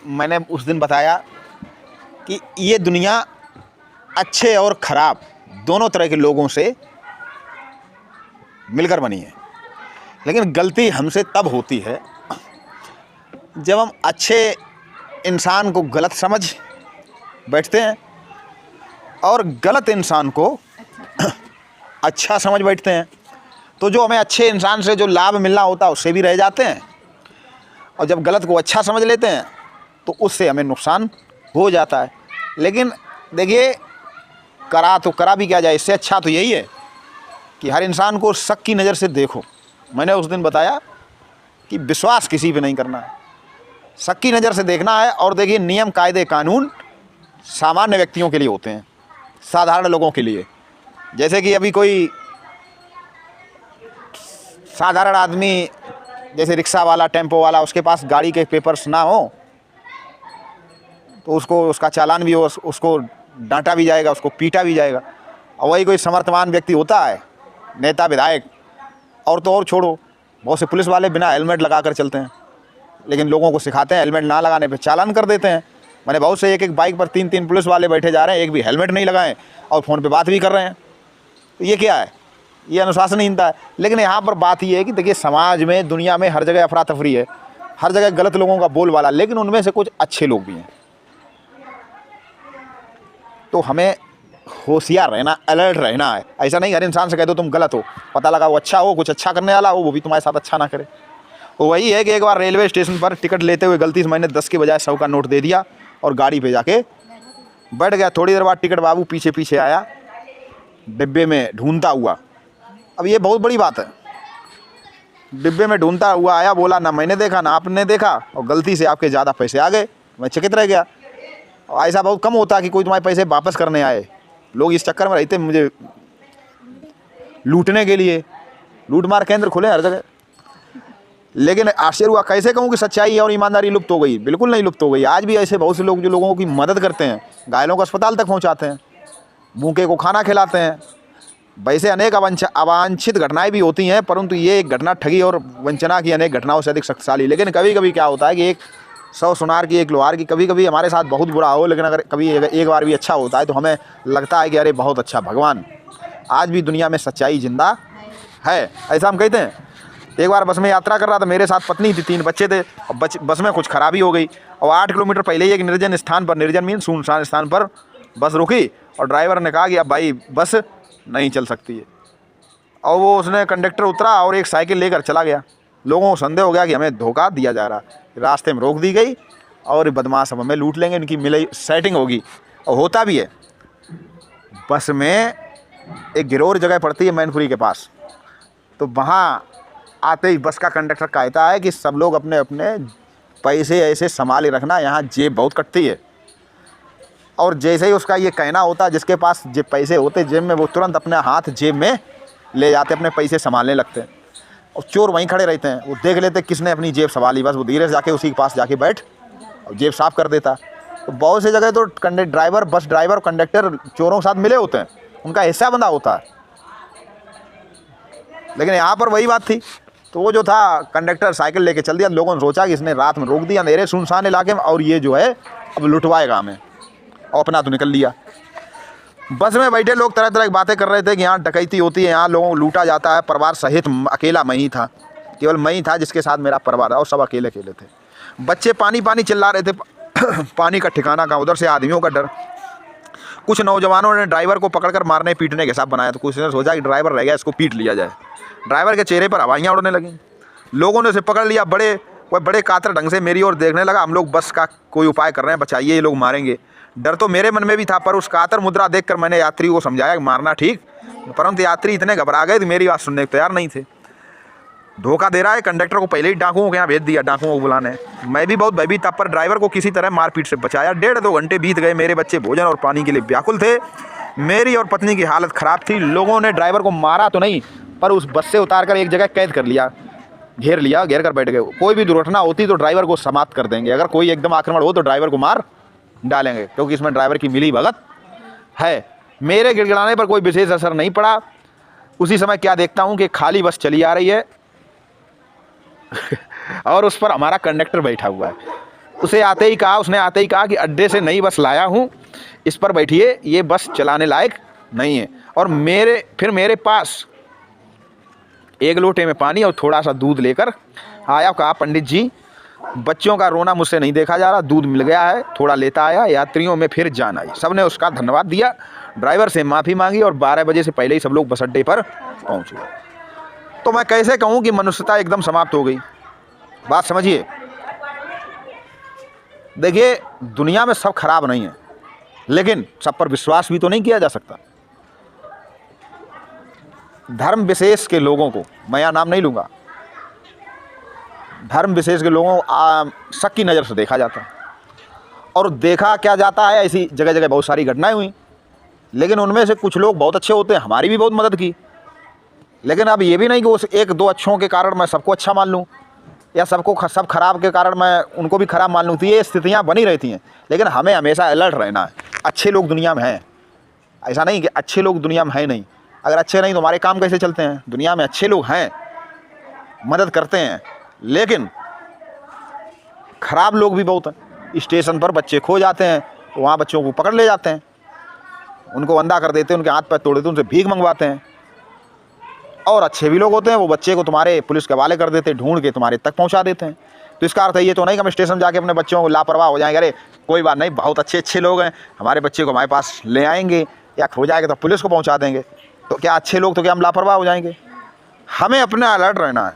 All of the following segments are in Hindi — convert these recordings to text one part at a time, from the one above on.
मैंने उस दिन बताया कि ये दुनिया अच्छे और ख़राब दोनों तरह के लोगों से मिलकर बनी है, लेकिन गलती हमसे तब होती है जब हम अच्छे इंसान को गलत समझ बैठते हैं और गलत इंसान को अच्छा समझ बैठते हैं। तो जो हमें अच्छे इंसान से जो लाभ मिलना होता है उससे भी रह जाते हैं, और जब गलत को अच्छा समझ लेते हैं तो उससे हमें नुकसान हो जाता है। लेकिन देखिए, करा भी क्या जाए, इससे अच्छा तो यही है कि हर इंसान को शक की नज़र से देखो। मैंने उस दिन बताया कि विश्वास किसी पे नहीं करना है, शक की नज़र से देखना है। और देखिए, नियम कायदे कानून सामान्य व्यक्तियों के लिए होते हैं, साधारण लोगों के लिए। जैसे कि अभी कोई साधारण आदमी, जैसे रिक्शा वाला, टेम्पो वाला, उसके पास गाड़ी के पेपर्स ना हो तो उसको उसका चालान भी हो, उसको डांटा भी जाएगा, उसको पीटा भी जाएगा। और वही कोई समर्थवान व्यक्ति होता है, नेता विधायक, और तो और छोड़ो, बहुत से पुलिस वाले बिना हेलमेट लगा कर चलते हैं, लेकिन लोगों को सिखाते हैं हेलमेट ना लगाने पे चालान कर देते हैं। मैंने बहुत से एक बाइक पर 3-3 पुलिस वाले बैठे जा रहे हैं, एक भी हेलमेट नहीं लगाएं और फ़ोन पे बात भी कर रहे हैं। तो ये क्या है? ये अनुशासनहीनता है। लेकिन यहाँ पर बात ये है कि देखिए, समाज में, दुनिया में हर जगह अफरा तफरी है, हर जगह गलत लोगों का बोलबाला, लेकिन उनमें से कुछ अच्छे लोग भी हैं। तो हमें होशियार रहना, अलर्ट रहना है। ऐसा नहीं हर इंसान से कह दो तुम गलत हो, पता लगा वो अच्छा हो, कुछ अच्छा करने वाला हो, वो भी तुम्हारे साथ अच्छा ना करे। वो वही है कि एक बार रेलवे स्टेशन पर टिकट लेते हुए गलती से मैंने 10 के बजाय 100 का नोट दे दिया और गाड़ी पे जाके बैठ गया। थोड़ी देर बाद टिकट बाबू पीछे पीछे आया, डिब्बे में ढूंढता हुआ। अब ये बहुत बड़ी बात है, डिब्बे में ढूंढता हुआ आया, बोला ना मैंने देखा ना आपने देखा, और गलती से आपके ज़्यादा पैसे आ गए। मैं चकित रह गया। और ऐसा बहुत कम होता है कि कोई तुम्हारे पैसे वापस करने आए। लोग इस चक्कर में रहते मुझे लूटने के लिए, लूट मार केंद्र खुले हर जगह। लेकिन आश्चर्य हुआ, कैसे कहूँ कि सच्चाई और ईमानदारी लुप्त हो गई? बिल्कुल नहीं लुप्त हो गई। आज भी ऐसे बहुत से लोग जो लोगों की मदद करते हैं, घायलों को अस्पताल तक पहुँचाते हैं, भूखे को खाना खिलाते हैं। वैसे अनेक अवांछित घटनाएं भी होती हैं, परंतु ये एक घटना ठगी और वंचना की अनेक घटनाओं से अधिक शक्तिशाली। लेकिन कभी कभी क्या होता है कि एक 100 सुनार की एक लोहार की, कभी कभी हमारे साथ बहुत बुरा हो, लेकिन अगर कभी एक बार भी अच्छा होता है तो हमें लगता है कि अरे बहुत अच्छा, भगवान। आज भी दुनिया में सच्चाई जिंदा है, ऐसा हम कहते हैं। एक बार बस में यात्रा कर रहा था, मेरे साथ पत्नी थी, 3 बच्चे थे। और बस में कुछ खराबी हो गई और 8 किलोमीटर पहले ही एक निर्जन स्थान पर, निर्जन मीन सुनसान स्थान पर बस रुकी, और ड्राइवर ने कहा कि अब भाई बस नहीं चल सकती है। और वो उसने कंडक्टर उतरा और एक साइकिल लेकर चला गया। लोगों को संदेह हो गया कि हमें धोखा दिया जा रहा। रास्ते में रोक दी गई और बदमाश अब हमें लूट लेंगे, इनकी मिले सेटिंग होगी। और होता भी है। बस में एक गिरोर जगह पड़ती है मैनपुरी के पास, तो वहाँ आते ही बस का कंडक्टर कहता है कि सब लोग अपने अपने पैसे ऐसे संभाले रखना, यहाँ जेब बहुत कटती है। और जैसे ही उसका ये कहना होता है, जिसके पास जेब पैसे होते जेब में, वो तुरंत अपने हाथ जेब में ले जाते, अपने पैसे संभालने लगते हैं। और चोर वहीं खड़े रहते हैं, वो देख लेते किसने अपनी जेब संभाली, बस वो धीरे से जाके उसी के पास जाके बैठ और जेब साफ कर देता। तो बहुत सी जगह तो ड्राइवर, बस ड्राइवर, कंडक्टर चोरों के साथ मिले होते हैं, उनका हिस्सा बंधा होता है। लेकिन यहाँ पर वही बात थी। तो वो जो था, कंडक्टर साइकिल लेके चल दिया। लोगों ने सोचा कि इसने रात में रोक दिया अंधेरे सुनसान इलाके में, और ये जो है अब लुटवाएगा हमें, और अपना तो निकल लिया। बस में बैठे लोग तरह तरह की बातें कर रहे थे कि यहाँ डकैती होती है, यहाँ लोगों को लूटा जाता है। परिवार सहित अकेला मैं ही था, केवल मैं ही था जिसके साथ मेरा परिवार था, और सब अकेले अकेले थे। बच्चे पानी पानी चिल्ला रहे थे, पानी का ठिकाना कहाँ। उधर से आदमियों का डर। कुछ नौजवानों ने ड्राइवर को पकड़कर मारने पीटने के हिसाब बनाया, तो कुछ ने सोचा कि ड्राइवर रह गया, इसको पीट लिया जाए। ड्राइवर के चेहरे पर हवाइयाँ उड़ने लगी। लोगों ने उसे पकड़ लिया, बड़े कातर ढंग से मेरी ओर देखने लगा। हम लोग बस का कोई उपाय कर रहे हैं, बचाइए, ये लोग मारेंगे। डर तो मेरे मन में भी था, पर उस कातर मुद्रा देखकर मैंने यात्री को समझाया कि मारना ठीक, परंतु यात्री इतने घबरा गए कि मेरी बात सुनने को तैयार नहीं थे। धोखा दे रहा है, कंडक्टर को पहले ही डाकुओं के यहाँ भेज दिया, डाकुओं को बुलाने। मैं भी बहुत भयभीत था, पर ड्राइवर को किसी तरह मारपीट से बचाया। 1.5-2 घंटे बीत गए। मेरे बच्चे भोजन और पानी के लिए व्याकुल थे। मेरी और पत्नी की हालत ख़राब थी। लोगों ने ड्राइवर को मारा तो नहीं, पर उस बस से उतार कर एक जगह कैद कर लिया, घेर कर बैठ गए। कोई भी दुर्घटना होती तो ड्राइवर को समाप्त कर देंगे, अगर कोई एकदम आक्रमण हो तो ड्राइवर को मार डालेंगे, क्योंकि इसमें ड्राइवर की मिली भगत है। मेरे गिड़गिड़ाने पर कोई विशेष असर नहीं पड़ा। उसी समय क्या देखता हूँ कि खाली बस चली आ रही है और उस पर हमारा कंडक्टर बैठा हुआ है। उसने आते ही कहा कि अड्डे से नई बस लाया हूँ, इस पर बैठिए, ये बस चलाने लायक नहीं है। और मेरे पास एक लोटे में पानी और थोड़ा सा दूध लेकर आया, कहा पंडित जी बच्चों का रोना मुझसे नहीं देखा जा रहा, दूध मिल गया है, थोड़ा लेता आया, यात्रियों में फिर जान आई। सबने उसका धन्यवाद दिया, ड्राइवर से माफ़ी मांगी और 12 बजे से पहले ही सब लोग बस अड्डे पर पहुँच गए। तो मैं कैसे कहूँ कि मनुष्यता एकदम समाप्त हो गई। बात समझिए। देखिए दुनिया में सब खराब नहीं है, लेकिन सब पर विश्वास भी तो नहीं किया जा सकता। धर्म विशेष के लोगों को, मैं यहाँ नाम नहीं लूँगा, धर्म विशेष के लोगों को शक की नज़र से देखा जाता है। और देखा क्या जाता है, ऐसी जगह जगह बहुत सारी घटनाएं हुई, लेकिन उनमें से कुछ लोग बहुत अच्छे होते हैं, हमारी भी बहुत मदद की। लेकिन अब ये भी नहीं कि उस एक दो अच्छों के कारण मैं सबको अच्छा मान लूँ, या सब खराब के कारण मैं उनको भी खराब मान लूँ। तो ये स्थितियाँ बनी रहती हैं। लेकिन हमें हमेशा अलर्ट रहना है। अच्छे लोग दुनिया में हैं, ऐसा नहीं कि अच्छे लोग दुनिया में है नहीं। अगर अच्छे नहीं तो हमारे काम कैसे चलते हैं। दुनिया में अच्छे लोग हैं, मदद करते हैं, लेकिन खराब लोग भी बहुत हैं। स्टेशन पर बच्चे खो जाते हैं तो वहाँ बच्चों को पकड़ ले जाते हैं, उनको अंधा कर देते हैं, उनके हाथ पैर तोड़ देते हैं, उनसे भीख मंगवाते हैं। और अच्छे भी लोग होते हैं, वो बच्चे को तुम्हारे पुलिस के हवाले कर देते हैं, ढूंढ के तुम्हारे तक पहुंचा देते हैं। तो इसका अर्थ ये तो नहीं कि हम स्टेशन जाके अपने बच्चों को लापरवाह हो जाएंगे, अरे कोई बात नहीं, बहुत अच्छे लोग हैं, हमारे बच्चे को हमारे पास ले आएंगे, या खो जाएगा तो पुलिस को पहुँचा देंगे। तो क्या अच्छे लोग, तो क्या हम लापरवाह हो जाएंगे? हमें अपना अलर्ट रहना है।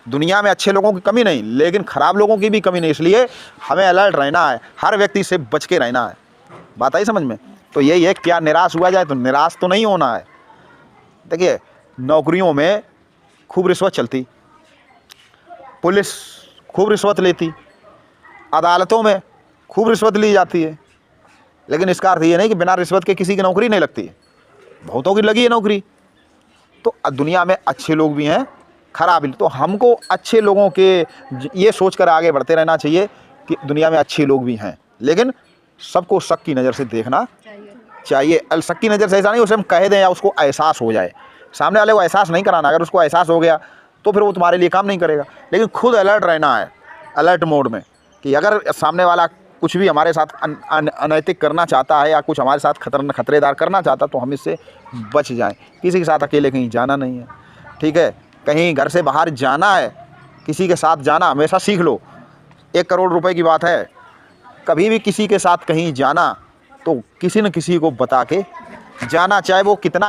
दुनिया में अच्छे लोगों की कमी नहीं, लेकिन ख़राब लोगों की भी कमी नहीं, इसलिए हमें अलर्ट रहना है, हर व्यक्ति से बच के रहना है। बात आई समझ में? तो यही है, क्या निराश हुआ जाए? तो निराश तो नहीं होना है। देखिए नौकरियों में खूब रिश्वत चलती, पुलिस खूब रिश्वत लेती, अदालतों में खूब रिश्वत ली जाती है, लेकिन इसका अर्थ ये नहीं कि बिना रिश्वत के किसी की नौकरी नहीं लगती है। बहुतों की लगी है नौकरी। तो दुनिया में अच्छे लोग भी हैं, खराब भी। तो हमको अच्छे लोगों के ये सोचकर आगे बढ़ते रहना चाहिए कि दुनिया में अच्छे लोग भी हैं, लेकिन सबको शक की नज़र से देखना चाहिए। शक की नज़र से ऐसा नहीं उसे हम कह दें या उसको एहसास हो जाए, सामने वाले को एहसास नहीं कराना। अगर उसको एहसास हो गया तो फिर वो तुम्हारे लिए काम नहीं करेगा। लेकिन खुद अलर्ट रहना है, अलर्ट मोड में, कि अगर सामने वाला कुछ भी हमारे साथ अनैतिक करना चाहता है या कुछ हमारे साथ खतरेदार करना चाहता, तो हम इससे बच जाएं। किसी के साथ अकेले कहीं जाना नहीं है, ठीक है? कहीं घर से बाहर जाना है, किसी के साथ जाना हमेशा सीख लो। 1 करोड़ रुपए की बात है, कभी भी किसी के साथ कहीं जाना तो किसी न किसी को बता के जाना, चाहे वो कितना